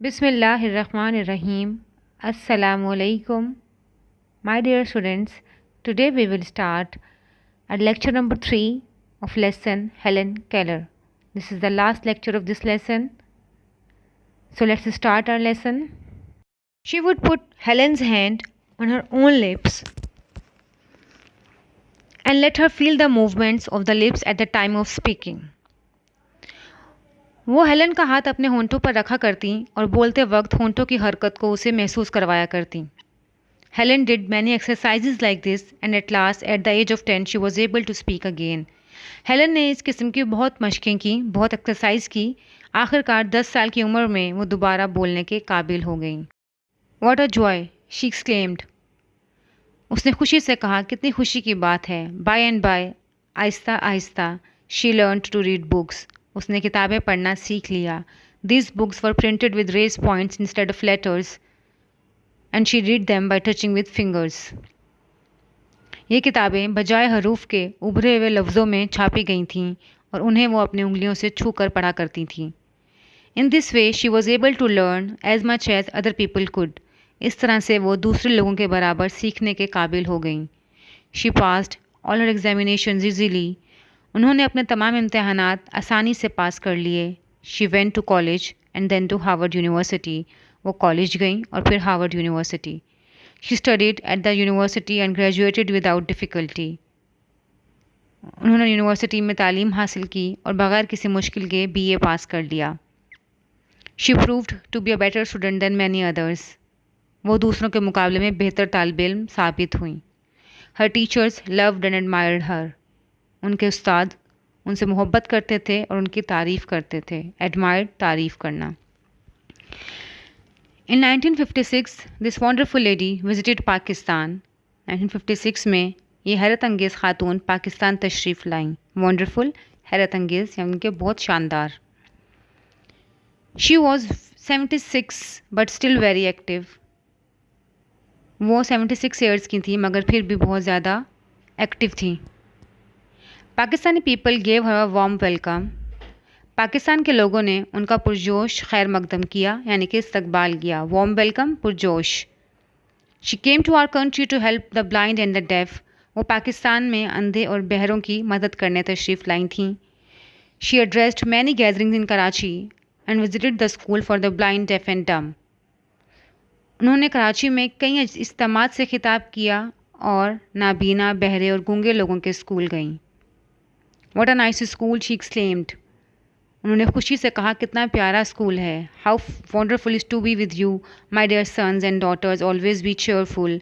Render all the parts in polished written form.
Bismillahirrahmanirrahim. Assalamu alaikum. My dear students, today we will start at lecture number 3 of lesson Helen Keller. This is the last lecture of this lesson. So let's start our lesson. She would put Helen's hand on her own lips and let her feel the movements of the lips at the time of speaking. वो Helen का हाथ अपने होंठों पर रखा करती और बोलते वक्त होंठों की हरकत को उसे महसूस करवाया करती. Helen did many exercises like this and at last at the age of 10 she was able to speak again. Helen ने इस किस्म की बहुत मशकें की, बहुत एक्सरसाइज की. आखिरकार 10 साल की उम्र में वो दोबारा बोलने के काबिल हो गई. What a joy, she exclaimed. उसने खुशी से कहा, कितनी खुशी की बात है. बाय एंड बाय, आहिस्ता आहिस्ता, she learn to read books. उसने किताबें पढ़ना सीख लिया. These books were printed with raised points instead of letters and she read them by touching with fingers. ये किताबें बजाय हरूफ के उभरे हुए लफ्ज़ों में छापी गई थीं और उन्हें वो अपनी उंगलियों से छू कर पढ़ा करती थीं. In this way she was able to learn as much as other people could. इस तरह से वो दूसरे लोगों के बराबर सीखने के काबिल हो गई. She passed all her examinations easily. उन्होंने अपने तमाम इम्तहानात आसानी से पास कर लिए. She went to college and then to Harvard university. वो कॉलेज गई और फिर Harvard university. She studied at the university and graduated without difficulty. उन्होंने यूनिवर्सिटी में तालीम हासिल की और बग़ैर किसी मुश्किल के BA पास कर लिया. She proved to be a better student than many others. वो दूसरों के मुकाबले में बेहतर तालिब इल्म साबित हुई. हर टीचर्स लव्ड एंड एडमायर्ड हर. उनके उस्ताद उनसे मोहब्बत करते थे और उनकी तारीफ़ करते थे. एडमायर्ड, तारीफ़ करना. इन 1956 this wonderful lady visited Pakistan. 1956 में ये हैरत अंगेज़ खातून पाकिस्तान तशरीफ़ लाईं. वंडरफुल, हैरत अंगेज़, यानी कि बहुत शानदार. She was 76 but still very active. वो 76 ईयर्स की थी मगर फिर भी बहुत ज़्यादा एक्टिव थी. Pakistani people gave her warm welcome. Pakistan के लोगों ने उनका पुरजोश खैर मकदम किया, यानी कि इस्तकबाल किया. वार्म वेलकम, पुरजोश. She came to our country to help the blind and the deaf. वो पाकिस्तान में अंधे और बहरों की मदद करने तशरीफ़ लाई थीं. She addressed many gatherings in Karachi and visited the school for the blind, deaf and डम. उन्होंने कराची में कई इज्तिमात से खिताब किया और नाबीना, बहरे और गूंगे लोगों के स्कूल गईं. What a nice school, she exclaimed. उन्होंने खुशी से कहा, कितना प्यारा स्कूल है. How wonderful is to be with you, my dear sons and daughters. Always be cheerful.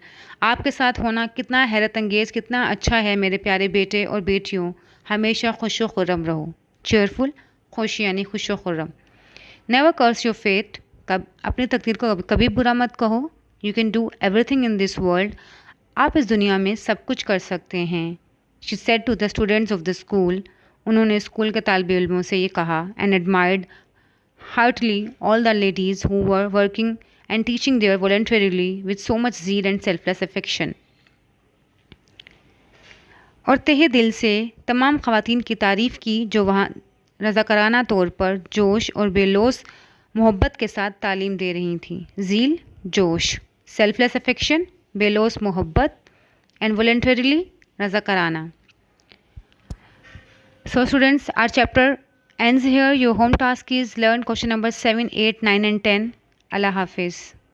आपके साथ होना कितना हैरत अंगेज़, कितना अच्छा है मेरे प्यारे बेटे और बेटियों. हमेशा खुश व खुर्रम रहो. Cheerful, खुश यानी खुश व Khurram. Never curse your fate. अपनी तकदीर को कभी बुरा मत कहो. You can do everything in this world. आप इस दुनिया में सब कुछ कर सकते हैं. She said to the students of the school. उन्होंने स्कूल के तालिब इल्मों से ये कहा. And admired heartily all the ladies who were working and teaching there voluntarily with so much zeal and selfless affection. और तहे दिल से तमाम ख़वातीन की तारीफ़ की जो वहाँ रज़ाकाराना तौर पर जोश और बेलोस मोहब्बत के साथ तालीम दे रही थी. ज़ील, जोश. सेल्फलेस अफेक्शन, बेलोस मोहब्बत. And voluntarily, रज़ाकाराना. So students, our chapter ends here. Your home task is learn question number 7, 8, 9 and 10. Allah Hafiz.